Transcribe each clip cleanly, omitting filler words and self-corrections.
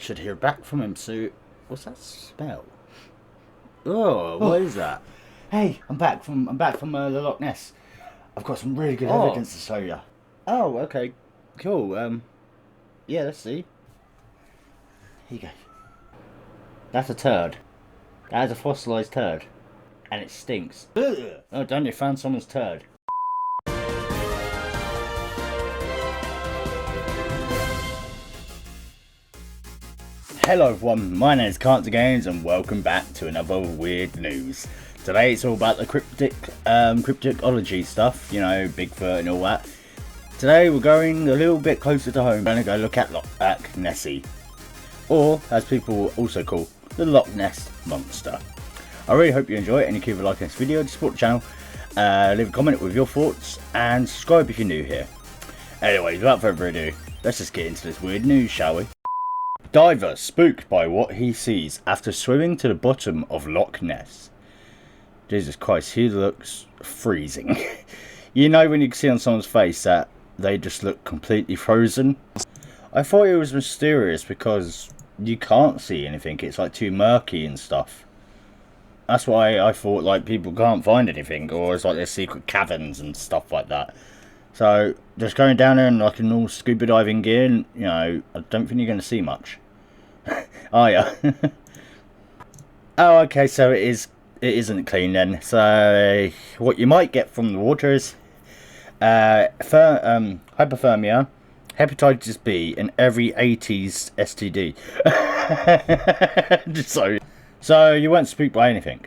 Should hear back from him soon. What's that smell? Oh, what is that? Hey, I'm back from the Loch Ness. I've got some really good evidence to show you. Oh, okay, cool. Yeah, let's see. Here you go. That's a turd. That is a fossilised turd, and it stinks. Ugh. Oh, done! You found someone's turd. Hello everyone, my name is Cancer Games and welcome back to another weird news. Today it's all about the cryptology stuff, you know, Bigfoot and all that. Today we're going a little bit closer to home. We're going to go look at Nessie, or as people also call the Loch Ness Monster. I really hope you enjoy it and you keep a like on this video to support the channel. Leave a comment with your thoughts and subscribe if you're new here. Anyways, without further ado, let's just get into this weird news, shall we? Diver spooked by what he sees after swimming to the bottom of Loch Ness. Jesus Christ, he looks freezing. You know when you can see on someone's face that they just look completely frozen? I thought it was mysterious because you can't see anything. It's like too murky and stuff. That's why I thought like people can't find anything, or it's like there's secret caverns and stuff like that. So just going down there in like an all scuba diving gear, and, you know, I don't think you're going to see much. Oh yeah. Oh, okay, so it isn't clean then. So what you might get from the water is hypothermia, hepatitis B, and every 80s STD. So you weren't spooked by anything.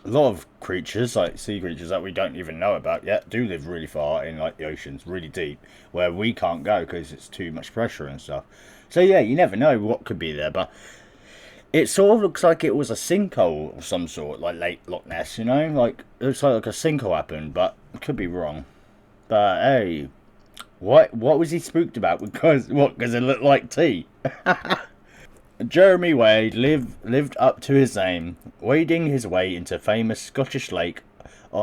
A lot of creatures, like sea creatures that we don't even know about yet, do live really far in like the oceans, really deep, where we can't go because it's too much pressure and stuff. So yeah, you never know what could be there, but it sort of looks like it was a sinkhole of some sort, like Lake Loch Ness, you know? Like, it looks like a sinkhole happened, but it could be wrong. But hey, what was he spooked about? Because it looked like tea. Jeremy Wade lived up to his name, wading his way into famous Scottish lake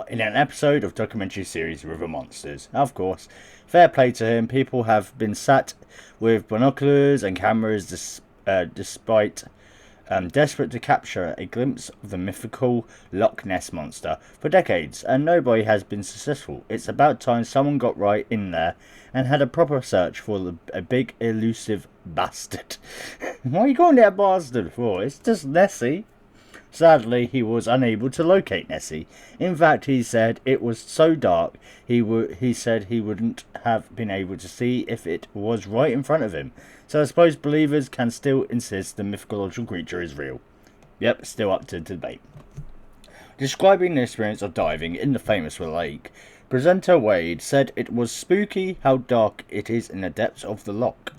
in an episode of documentary series River Monsters. Of course, fair play to him. People have been sat with binoculars and cameras despite desperate to capture a glimpse of the mythical Loch Ness Monster for decades, and nobody has been successful. It's about time someone got right in there and had a proper search for a big elusive bastard. What are you calling that bastard for? It's just Nessie. Sadly, he was unable to locate Nessie. In fact, he said it was so dark he said he wouldn't have been able to see if it was right in front of him. So I suppose believers can still insist the mythological creature is real. Yep, still up to debate. Describing the experience of diving in the famous lake, presenter Wade said it was spooky how dark it is in the depths of the loch.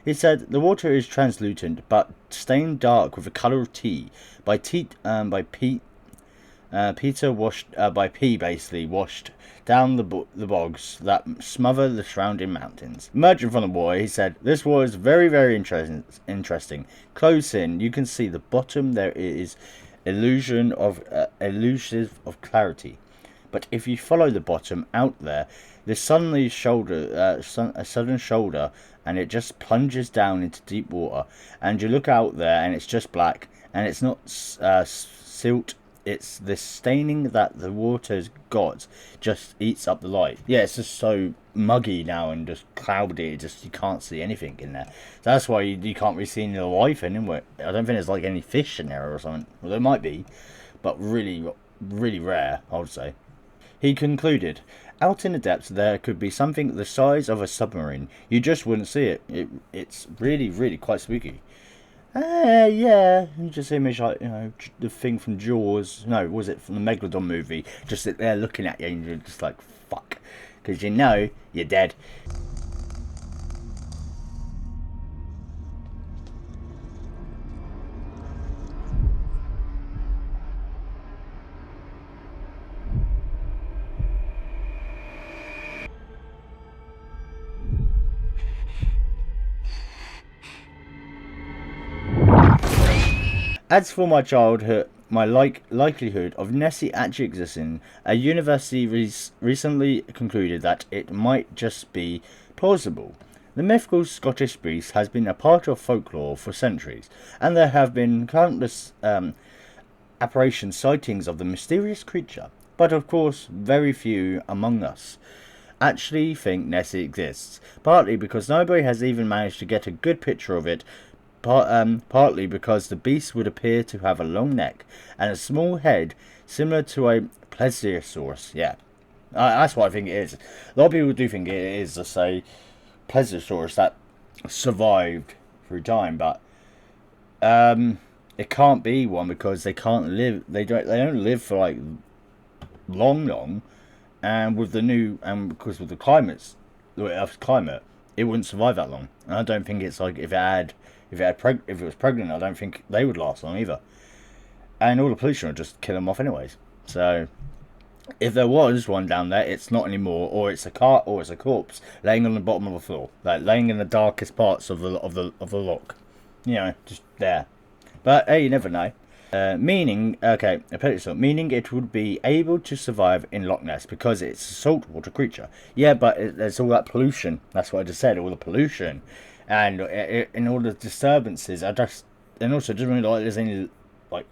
He said the water is translucent but stained dark with the colour of tea by Peter washed down the bogs that smother the surrounding mountains. Emerging from the water, he said, "This was very, very interesting. Close in, you can see the bottom. There is elusive of clarity. But if you follow the bottom out there, there's suddenly a sudden shoulder, and it just plunges down into deep water. And you look out there, and it's just black, and it's not silt. It's this staining that the water's got just eats up the light. Yeah, it's just so muggy now and just cloudy. You can't see anything in there. So that's why you can't really see any life in it. I don't think there's like any fish in there or something. Well, there might be, but really, really rare, I would say." He concluded, "Out in the depths there could be something the size of a submarine. You just wouldn't see it. It's really, really quite spooky." Yeah, you just image like, you know, the thing from Jaws. No, was it from the Megalodon movie? Just sit there looking at you and you're just like, fuck. Because you know you're dead. As for my childhood, my likelihood of Nessie actually existing, a university recently concluded that it might just be plausible. The mythical Scottish beast has been a part of folklore for centuries, and there have been countless apparition sightings of the mysterious creature. But of course, very few among us actually think Nessie exists, partly because nobody has even managed to get a good picture of it, partly because the beast would appear to have a long neck and a small head similar to a plesiosaurus. Yeah, that's what I think it is. A lot of people do think it is, let's say, plesiosaurus that survived through time, but it can't be one because they can't live. They don't live for like long, and with the new because with the Earth's climate, it wouldn't survive that long. And I don't think it's like if it was pregnant, I don't think they would last long either. And all the pollution would just kill them off anyways. So if there was one down there, it's not anymore, or it's a cart, or it's a corpse laying on the bottom of the floor, like laying in the darkest parts of the loch. You know, just there. But hey, you never know. Meaning it would be able to survive in Loch Ness because it's a saltwater creature. Yeah, but there's all that pollution. That's what I just said, all the pollution. And in all the disturbances, and also it doesn't really like there's any like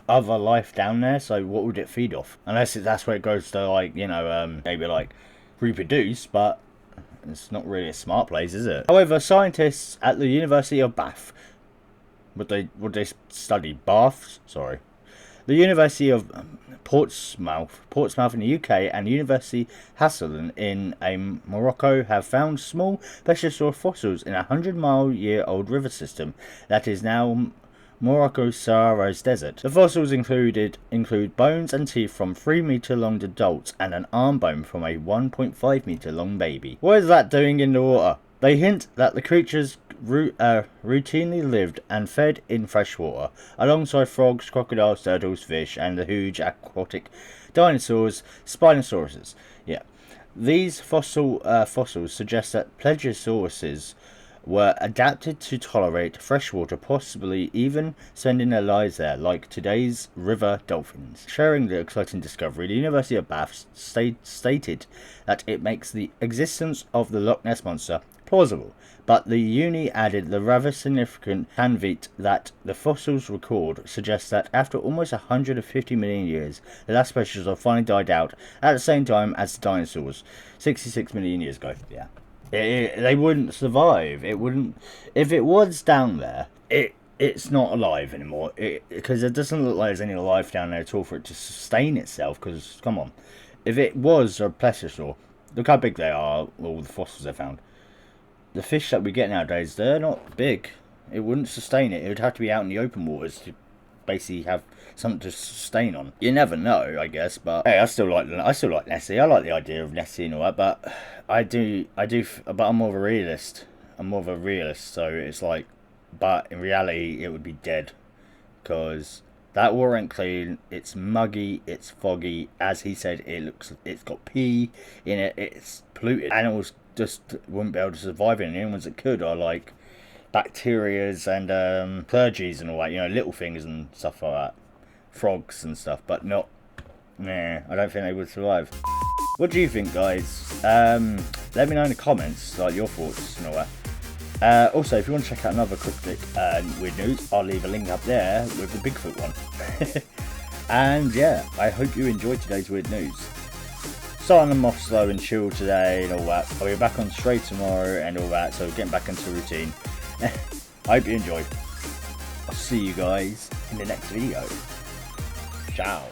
other life down there, so what would it feed off? Unless that's where it goes to, like, you know, maybe like reproduce, but it's not really a smart place, is it? However, scientists at the University of Bath, would they study Baths? Sorry. The University of Portsmouth in the UK, and University Hasselden in Morocco have found small plesiosaur fossils in a 100-mile-year-old river system that is now Morocco's Sahara's desert. The fossils include bones and teeth from 3-meter-long adults and an arm bone from a 1.5-meter-long baby. What is that doing in the water? They hint that the creatures routinely lived and fed in fresh water, alongside frogs, crocodiles, turtles, fish, and the huge aquatic dinosaurs, Spinosauruses. Yeah, these fossils suggest that plegosauruses were adapted to tolerate freshwater, possibly even spending their lives there, like today's river dolphins. Sharing the exciting discovery, the University of Bath stated that it makes the existence of the Loch Ness monster plausible, but the uni added the rather significant caveat that the fossils record suggests that after almost 150 million years, the last species have finally died out at the same time as the dinosaurs, 66 million years ago. Yeah, they wouldn't survive. It wouldn't. If it was down there, it's not alive anymore. Because it doesn't look like there's any life down there at all for it to sustain itself. Because come on, if it was a plesiosaur, look how big they are. All the fossils they found. The fish that we get nowadays, they're not big. It wouldn't sustain it. It would have to be out in the open waters to basically have something to sustain on. You never know, I guess. But hey, I still like Nessie. I like the idea of Nessie and all that. But but I'm more of a realist. So it's like, but in reality, it would be dead, because that water ain't clean. It's muggy. It's foggy. As he said, it's got pee in it. It's polluted. Animals just wouldn't be able to survive in it. The only ones that could are like bacterias and clergies and all that, you know, little things and stuff like that, frogs and stuff, but not, nah, I don't think they would survive. What do you think, guys? Let me know in the comments, like, your thoughts and all that. Also, if you want to check out another cryptic weird news, I'll leave a link up there with the Bigfoot one. And yeah, I hope you enjoyed today's weird news. Starting them off slow and chill today and all that. I'll be back on straight tomorrow and all that, so getting back into routine. I hope you enjoyed. I'll see you guys in the next video. Ciao.